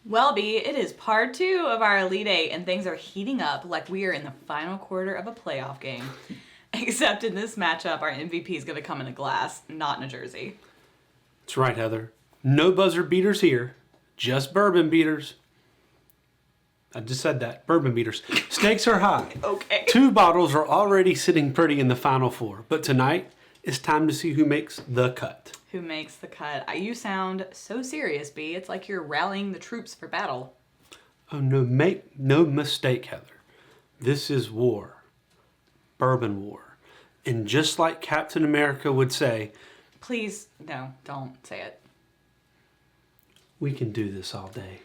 Well, B, it is part 2 of our Elite Eight, and things are heating up like we are in the final quarter of a playoff game. Except in this matchup, our MVP is going to come in a glass, not in a jersey. That's right, Heather. No buzzer beaters here, just bourbon beaters. I just said that. Bourbon beaters. Stakes are high. Okay. 2 bottles are already sitting pretty in the final 4, but tonight it's time to see who makes the cut. Who makes the cut? You sound so serious, B. It's like you're rallying the troops for battle. Oh, no, make no mistake, Heather. This is war. Bourbon war. And just like Captain America would say... Please, no, don't say it. We can do this all day.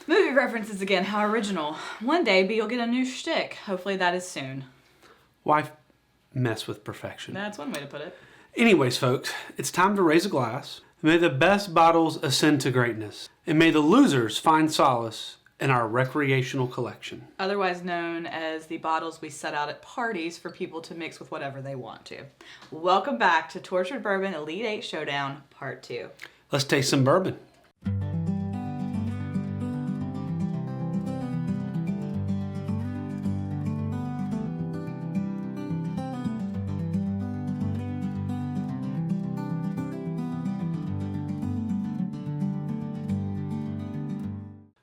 Movie references again, how original. One day, B, you'll get a new shtick. Hopefully that is soon. Why mess with perfection? That's one way to put it. Anyways, folks, it's time to raise a glass. May the best bottles ascend to greatness, and may the losers find solace in our recreational collection. Otherwise known as the bottles we set out at parties for people to mix with whatever they want to. Welcome back to Tortured Bourbon Elite 8 Showdown, Part 2. Let's taste some bourbon.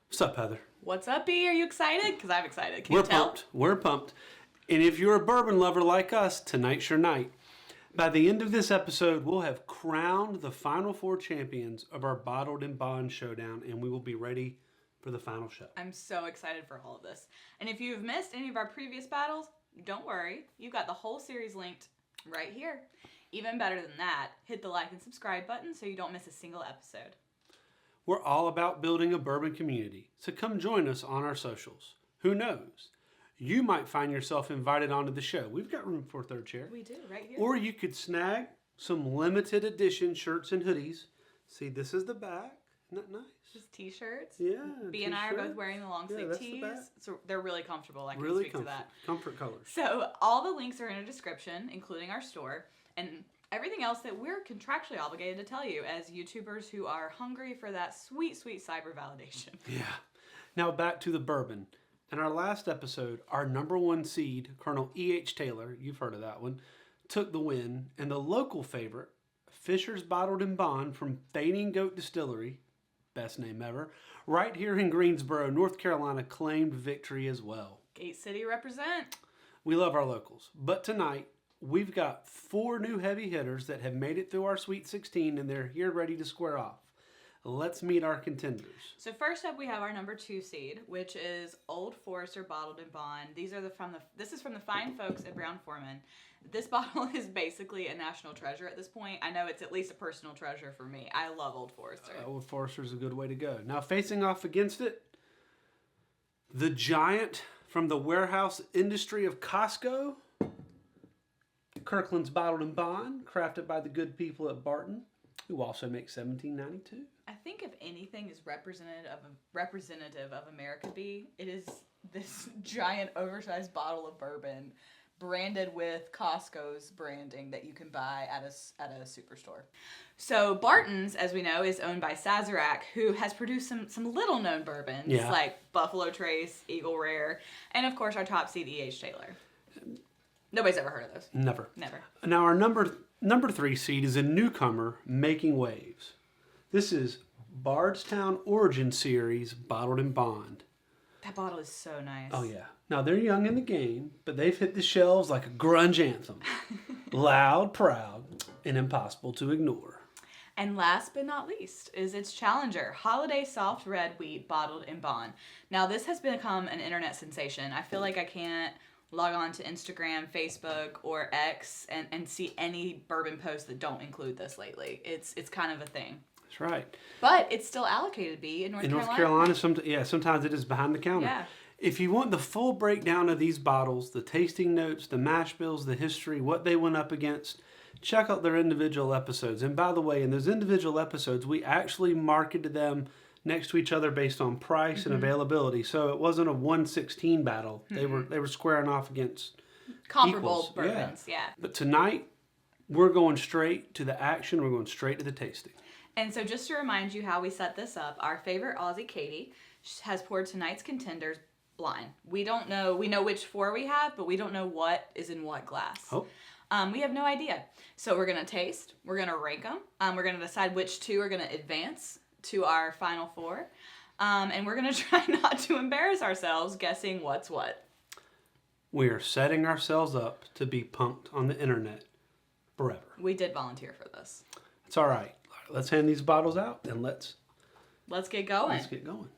What's up, Heather? What's up, B? Are you excited? Because I'm excited. Can We're you tell? pumped. We're pumped. And if you're a bourbon lover like us, tonight's your night. By the end of this episode, we'll have crowned the final 4 champions of our Bottled and Bond Showdown, and we will be ready for the final show. I'm so excited for all of this. And if you've missed any of our previous battles, don't worry. You've got the whole series linked right here. Even better than that, hit the like and subscribe button so you don't miss a single episode. We're all about building a bourbon community, so come join us on our socials. Who knows? You might find yourself invited onto the show. We've got room for a 3rd chair. We do, right here. Or you could snag some limited edition shirts and hoodies. See, this is the back. Isn't that nice? Just t-shirts. Yeah. B and I are t-shirt. both wearing the long sleeve that's tees. the back. So they're really comfortable. I can Really speak to that. comfort colors. So all the links are in a description, including our store, and everything else that we're contractually obligated to tell you as YouTubers who are hungry for that sweet, sweet cyber validation. Yeah. Now back to the bourbon. In our last episode, our number 1 seed, Colonel E.H. Taylor, you've heard of that one, took the win, and the local favorite, Fisher's Bottled and Bond from Fading Goat Distillery, best name ever, right here in Greensboro, North Carolina, claimed victory as well. Gate City represent. We love our locals, but tonight, we've got 4 new heavy hitters that have made it through our Sweet 16, and they're here ready to square off. Let's meet our contenders. So first up, we have our number 2 seed, which is Old Forester Bottled and Bond. These are this is from the fine folks at Brown-Forman. This bottle is basically a national treasure at this point. I know it's at least a personal treasure for me. I love Old Forester. Old Forester's a good way to go. Now facing off against it, the giant from the warehouse industry of Costco, Kirkland's Bottled and Bond, crafted by the good people at Barton, who also make 1792. I think if anything is representative of America B, it is this giant oversized bottle of bourbon branded with Costco's branding that you can buy at a superstore. So Barton's, as we know, is owned by Sazerac, who has produced some little known bourbons like Buffalo Trace, Eagle Rare, and of course our top seed E.H. Taylor. Nobody's ever heard of those. Never. Never. Now our number 3 seed is a newcomer making waves. This is Bardstown Origin Series Bottled and Bond. That bottle is so nice. Oh yeah. Now they're young in the game, but they've hit the shelves like a grunge anthem. Loud, proud, and impossible to ignore. And last but not least is its challenger, Holladay Soft Red Wheat Bottled and Bond. Now this has become an internet sensation. I feel like I can't log on to Instagram, Facebook, or X and see any bourbon posts that don't include this lately. It's kind of a thing. That's right. But it's still allocated B in North Carolina. Sometimes it is behind the counter. Yeah. If you want the full breakdown of these bottles, the tasting notes, the mash bills, the history, what they went up against, check out their individual episodes. And by the way, in those individual episodes, we actually marketed them next to each other based on price and availability. So it wasn't a 1-16 battle. They were squaring off against comparable equals. bourbons. Yeah. But tonight, we're going straight to the action. We're going straight to the tasting. And so just to remind you how we set this up, our favorite Aussie, Katie, has poured tonight's contenders blind. We don't know, we know which 4 we have, but we don't know what is in what glass. Oh. We have no idea. So we're going to taste, we're going to rank them, we're going to decide which 2 are going to advance to our final 4, and we're going to try not to embarrass ourselves guessing what's what. We are setting ourselves up to be punked on the internet forever. We did volunteer for this. It's all right. Let's hand these bottles out and let's get going. Let's get going.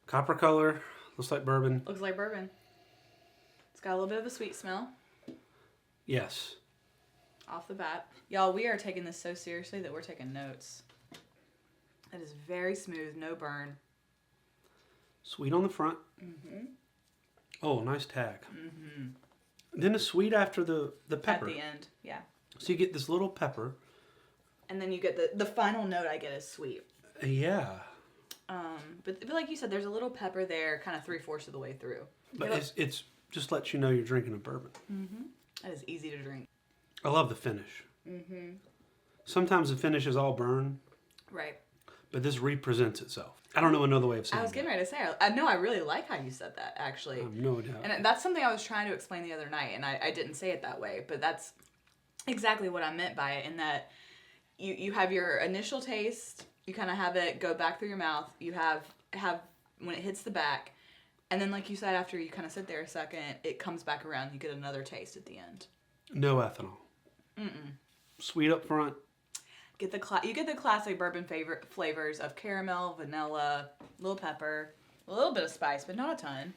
Copper color, looks like bourbon. Looks like bourbon. It's got a little bit of a sweet smell. Yes. Off the bat. Y'all, we are taking this so seriously that we're taking notes. It is very smooth, no burn. Sweet on the front. Mm-hmm. Oh, nice tag. Mm-hmm. Then a sweet after the pepper. At the end, yeah. So you get this little pepper. And then you get the final note I get is sweet. Yeah. But like you said, there's a little pepper there, kind of 3/4 of the way through. But it's just lets you know you're drinking a bourbon. Mm-hmm. That is easy to drink. I love the finish. Mm-hmm. Sometimes the finish is all burn. Right. But this represents itself. I don't know another way of saying it. I was getting ready to say, I know I really like how you said that, actually. I have no doubt. And that's something I was trying to explain the other night, and I didn't say it that way, but that's exactly what I meant by it, in that you have your initial taste, you kind of have it go back through your mouth, you have when it hits the back, and then like you said, after you kind of sit there a second, it comes back around, you get another taste at the end. No ethanol. Mm-mm. Sweet up front. You get the classic bourbon flavors of caramel, vanilla, little pepper, a little bit of spice, but not a ton.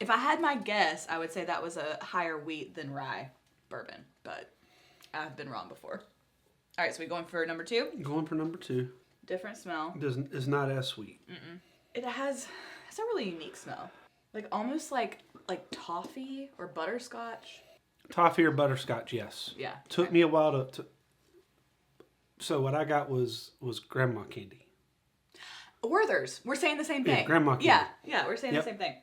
If I had my guess, I would say that was a higher wheat than rye bourbon, but I've been wrong before. All right, so we going for number 2? Going for number 2. Different smell. It's not as sweet. Mm-mm. It has a really unique smell, like almost like toffee or butterscotch. Toffee or butterscotch, yes. Yeah. Took me a while to. So what I got was grandma candy. Werther's. We're saying the same thing. Yeah, grandma candy. Yeah, we're saying the same thing.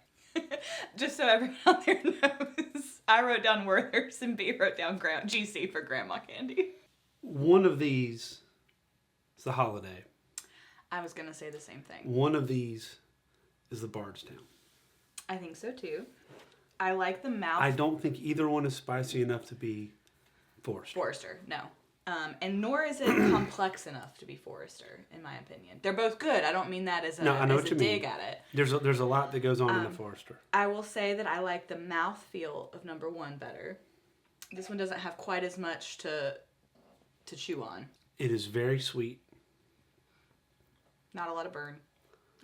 Just so everyone out there knows, I wrote down Werther's and B wrote down GC for grandma candy. One of these is the Holladay. I was going to say the same thing. One of these is the Bardstown. I think so too. I like the mouth. I don't think either one is spicy enough to be Forester. No. And nor is it complex enough to be Forester, in my opinion. They're both good. I don't mean that as a dig at it. There's a lot that goes on in the Forester. I will say that I like the mouthfeel of number 1 better. This one doesn't have quite as much to chew on. It is very sweet. Not a lot of burn,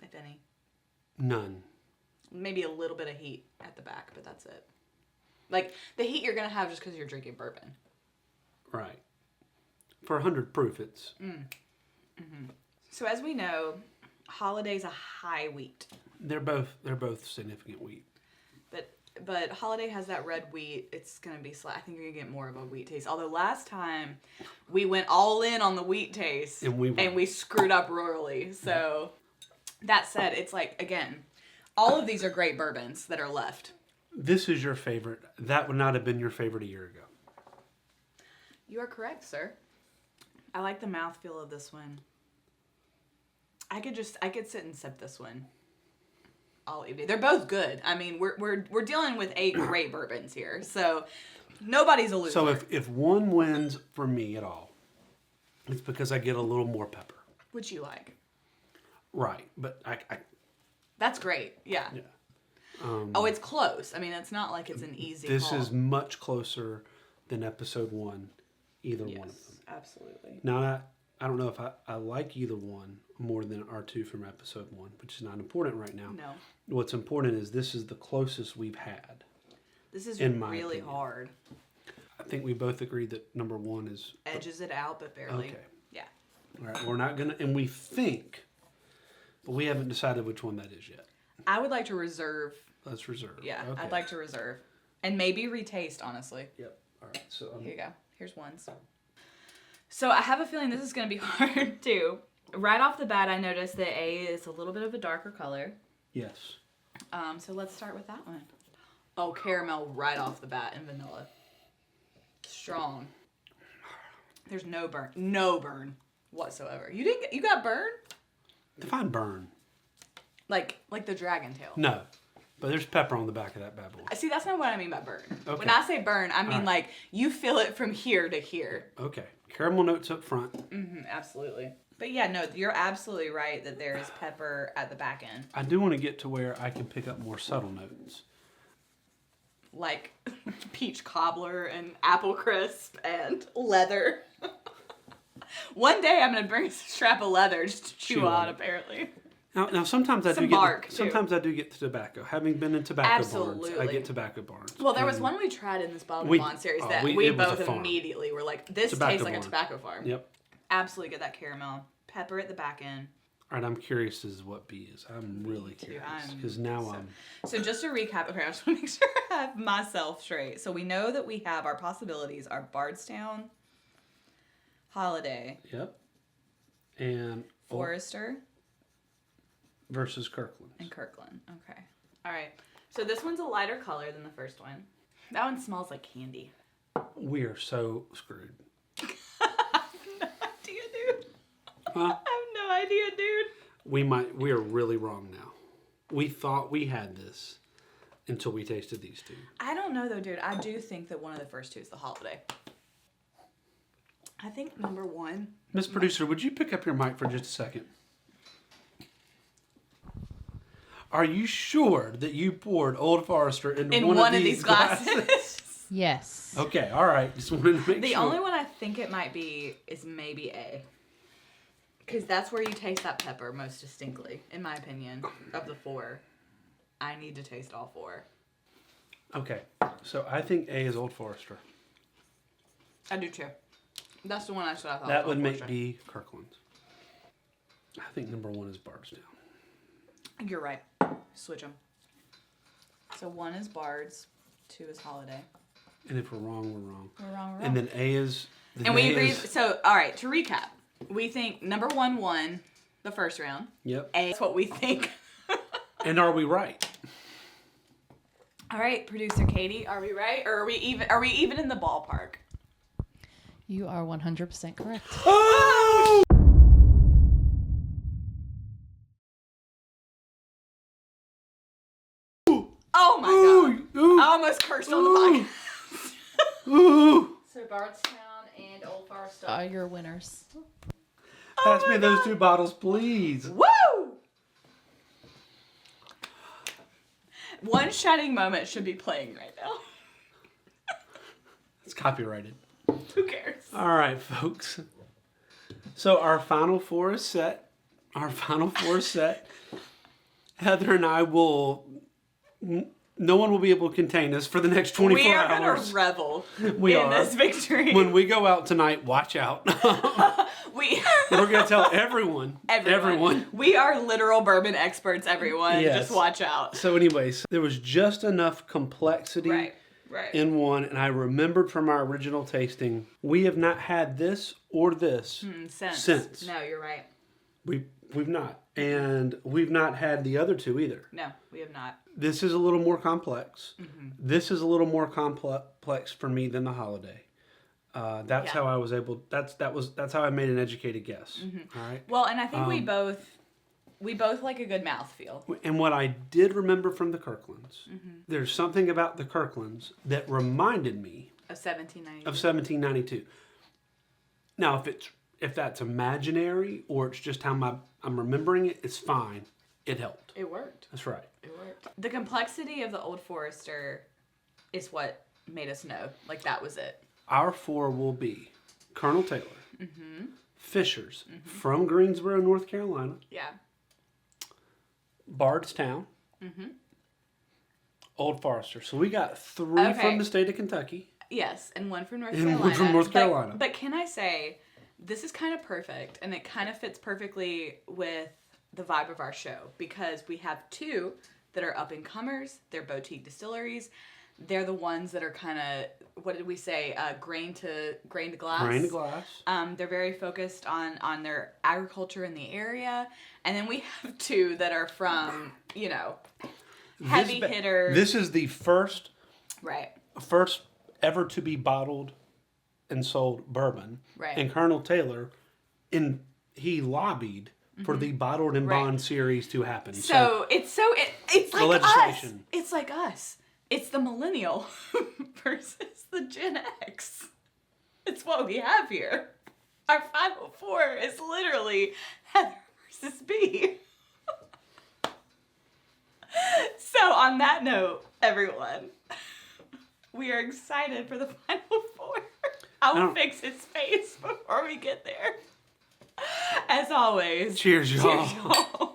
if any. None. Maybe a little bit of heat at the back, but that's it. Like, the heat you're going to have just because you're drinking bourbon. Right. For 100 proof, it's... Mm-hmm. So as we know, Holladay's a high wheat. They're both significant wheat. But Holladay has that red wheat. It's going to be I think you're going to get more of a wheat taste. Although last time we went all in on the wheat taste and we screwed up royally. So that said, it's like, again, all of these are great bourbons that are left. This is your favorite. That would not have been your favorite a year ago. You are correct, sir. I like the mouthfeel of this one. I could sit and sip this one all evening. They're both good. I mean, we're dealing with 8 great bourbons here, so nobody's a loser. So if one wins for me at all, it's because I get a little more pepper. Which you like. Right, but I That's great. Yeah. It's close. I mean, it's not like it's an easy This call. is much closer than episode 1, either one of them. Absolutely. Now, I don't know if I like either one more than our 2 from episode 1, which is not important right now. No. What's important is this is the closest we've had. This is in my really opinion. hard. I think we both agree that number 1 is... Edges it out, but barely. Okay. Yeah. All right, we're not going to... And we think, but we haven't decided which one that is yet. I would like to reserve. Let's reserve. Yeah, Okay. I'd like to reserve. And maybe retaste, honestly. Yep. All right, so... Here you go. Here's one. So I have a feeling this is going to be hard, too. Right off the bat, I noticed that A is a little bit of a darker color. Yes. So let's start with that one. Oh, caramel right off the bat and vanilla. Strong. There's no burn. No burn. whatsoever. You got burn? Define burn. Like the dragon tail. No. But there's pepper on the back of that bad boy. See, that's not what I mean by burn. Okay. When I say burn, I mean like you feel it from here to here. Okay. Caramel notes up front. Absolutely. But yeah, no, you're absolutely right that there is pepper at the back end. I do want to get to where I can pick up more subtle notes. Like peach cobbler and apple crisp and leather. One day I'm going to bring a strap of leather just to chew on, apparently. Now sometimes I Some do bark, get sometimes I do get tobacco. Having been in tobacco barns, I get tobacco barns. Well, there was one we tried in this Bourbon Bond series that we both immediately were like, this tastes like a tobacco farm. Yep. Absolutely get that caramel. Pepper at the back end. All right, I'm curious as what B is. I'm really curious because now So just to recap, okay, I just want to make sure I have myself straight. So we know that we have our possibilities are Bardstown, Holladay. Yep. And Forester. Versus Kirkland. And Kirkland. Okay. All right. So this one's a lighter color than the first one. That one smells like candy. We are so screwed. I have no idea, dude. Huh? I have no idea, dude. We are really wrong now. We thought we had this until we tasted these two. I don't know though, dude. I do think that one of the first two is the Holladay. I think number one. Miss Producer, would you pick up your mic for just a second? Are you sure that you poured Old Forester in one of these glasses? Yes. Okay, all right. Just wanted to make sure. The only one I think it might be is maybe A. Because that's where you taste that pepper most distinctly, in my opinion, of the four. I need to taste all four. Okay, so I think A is Old Forester. I do too. That's the one I thought. That would make B Kirkland's. I think number one is Bardstown. You're right. Switch them. So one is Bard's, two is Holladay. And if we're wrong, we're wrong. We're wrong. And then A is. And we agree. So, all right, to recap, we think number one won the first round. Yep. A is what we think. And are we right? All right, producer Katie, are we right? Or are we even in the ballpark? You are 100% correct. Oh! Oh my god. Ooh. I almost cursed on the podcast. Ooh. So Bardstown and Old Forester Are your winners. Pass me those two bottles, please. Woo! One shining moment should be playing right now. It's copyrighted. Who cares? All right, folks. So our final four is set. Heather and I will. No one will be able to contain us for the next 24 hours. We are going to revel in this victory. When we go out tonight, watch out. We're going to tell everyone. We are literal bourbon experts, everyone. Yes. Just watch out. So anyways, there was just enough complexity in one. And I remembered from our original tasting, we have not had this or this since. No, you're right. We've not. And we've not had the other two either. No, we have not. This is a little more complex. Mm-hmm. This is a little more complex for me than the Holladay. That's how I was able. That's how I made an educated guess. Mm-hmm. All right. Well, and I think we both like a good mouthfeel. And what I did remember from the Kirklands, there's something about the Kirklands that reminded me of 1792. Of 1792. Now, if that's imaginary or it's just how I'm remembering it, it's fine. It helped. It worked. That's right. It worked. The complexity of the Old Forester is what made us know. Like, that was it. Our four will be Colonel Taylor, Fisher's from Greensboro, North Carolina. Yeah. Bardstown, Old Forester. So we got three from the state of Kentucky. Yes, and one from North and Carolina. One from North Carolina. But can I say, this is kind of perfect, and it kind of fits perfectly with the vibe of our show, because we have two that are up-and-comers. They're boutique distilleries. They're the ones that are kind of, what did we say, grain to glass. Grain to glass. They're very focused on their agriculture in the area. And then we have two that are from, heavy hitters. This is the first ever to be bottled and sold bourbon. Right. And Colonel Taylor and he lobbied for the Bottled and Right. Bond series to happen. So it's like The legislation. us. It's like us. It's the millennial versus the Gen X. It's what we have here. Our 504 is literally Heather versus B. So on that note, everyone, we are excited for the final four. I'll fix his face before we get there. As always, Cheers, y'all. Cheers, y'all.